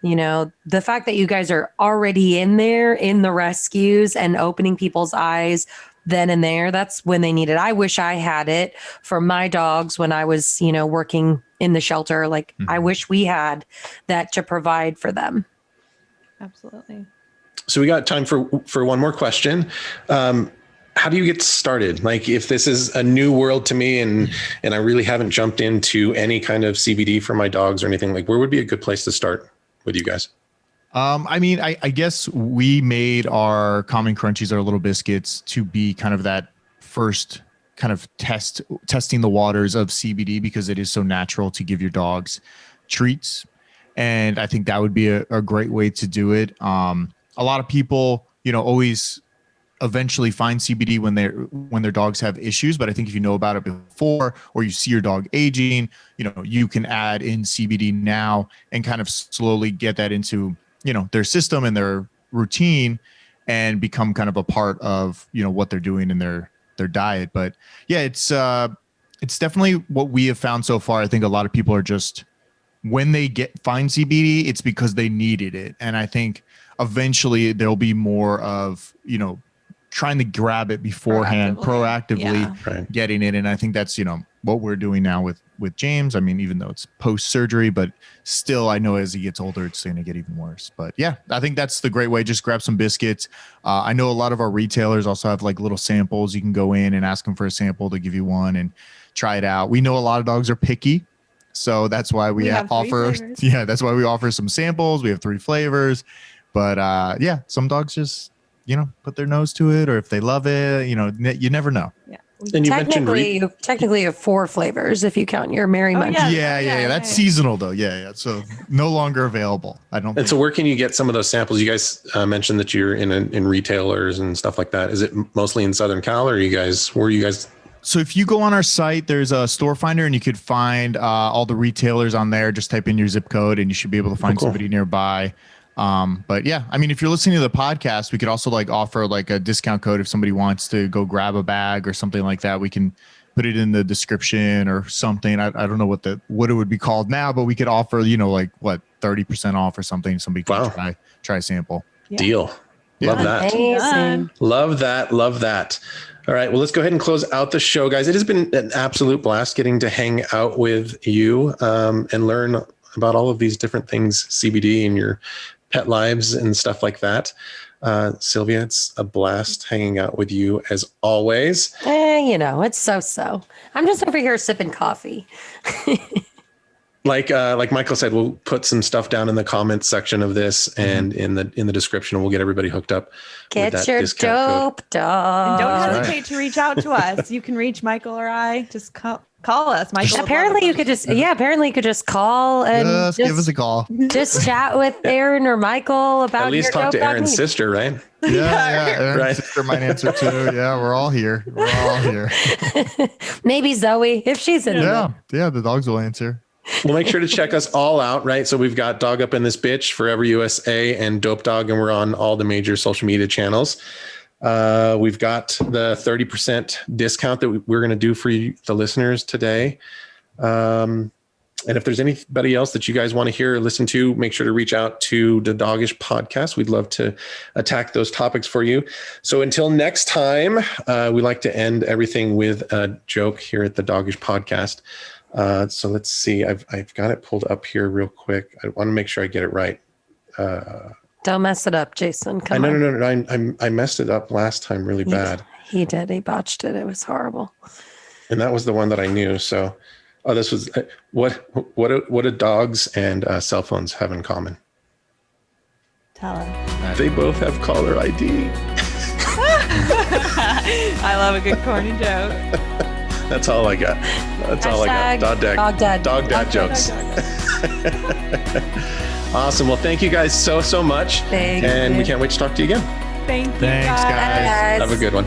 You know, the fact that you guys are already in there in the rescues and opening people's eyes then and there, that's when they need it. I wish I had it for my dogs when I was, you know, working in the shelter. Like, I wish we had that to provide for them. Absolutely. So we got time for one more question. How do you get started? Like, if this is a new world to me and I really haven't jumped into any kind of CBD for my dogs or anything, like, where would be a good place to start with you guys? I mean, I guess we made our Common Crunchies, our little biscuits, to be kind of that first kind of testing the waters of CBD, because it is so natural to give your dogs treats. And I think that would be a great way to do it. A lot of people, you know, always eventually find CBD when their dogs have issues. But I think if you know about it before, or you see your dog aging, you know, you can add in CBD now and kind of slowly get that into, you know, their system and their routine, and become kind of a part of, you know, what they're doing in their diet. But yeah, it's definitely what we have found so far. I think a lot of people are just, when they find CBD, it's because they needed it. And I think eventually there'll be more of, you know, trying to grab it beforehand, proactively getting it. And I think that's, you know, what we're doing now with James. I mean, even though it's post-surgery, but still, I know as he gets older, it's going to get even worse. But yeah, I think that's the great way. Just grab some biscuits. I know a lot of our retailers also have like little samples. You can go in and ask them for a sample to give you one and try it out. We know a lot of dogs are picky, so that's why we offer. Yeah, that's why we offer some samples. We have 3 flavors, but yeah, some dogs just, you know, put their nose to it, or if they love it, you know, you never know. Yeah. And you technically have 4 flavors if you count your Merry Munch. Yeah. That's seasonal though. Yeah. So no longer available. I don't. And so where can you get some of those samples? You guys mentioned that you're in retailers and stuff like that. Is it mostly in Southern Cal, or where are you guys? So if you go on our site, there's a store finder, and you could find all the retailers on there. Just type in your zip code and you should be able to find somebody nearby. But yeah, I mean, if you're listening to the podcast, we could also like offer like a discount code if somebody wants to go grab a bag or something like that. We can put it in the description or something. I don't know what it would be called now, but we could offer, you know, like 30% off or something. Somebody can try a sample. Yeah. Deal. Love that. Amazing. Love that. All right. Well, let's go ahead and close out the show, guys. It has been an absolute blast getting to hang out with you and learn about all of these different things, CBD and your pet lives and stuff like that. Sylvia, it's a blast hanging out with you as always. You know, it's so. I'm just over here sipping coffee. Like Michael said, we'll put some stuff down in the comments section of this and in the description. We'll get everybody hooked up. Get with that your dope dog. And don't hesitate to reach out to us. You can reach Michael or I. Just call us, Michael. Apparently you could just call and just give us a call. Just chat with Erin or Michael about at least talk to Erin's sister, right? Yeah. Erin's sister might answer too. Yeah, we're all here. Maybe Zoe, if she's in there. Yeah, the dogs will answer. Well, make sure to check us all out, right? So we've got Dog Up in This Bitch, Forever USA, and Dope Dog, and we're on all the major social media channels. We've got the 30% discount that we're going to do for you, the listeners today. And if there's anybody else that you guys want to hear or listen to, make sure to reach out to the Dogish Podcast. We'd love to attack those topics for you. So until next time, we like to end everything with a joke here at the Dogish Podcast. So let's see. I've got it pulled up here real quick. I want to make sure I get it right. Don't mess it up, Jason. No. I messed it up last time really bad. He did. He botched it. It was horrible. And that was the one that I knew. So, this was what do dogs and cell phones have in common? Tell him. They both have caller ID. I love a good corny joke. That's all I got. Dog dad jokes. Awesome. Well, thank you guys so much. Thank you. We can't wait to talk to you again. Thanks, guys. Have a good one.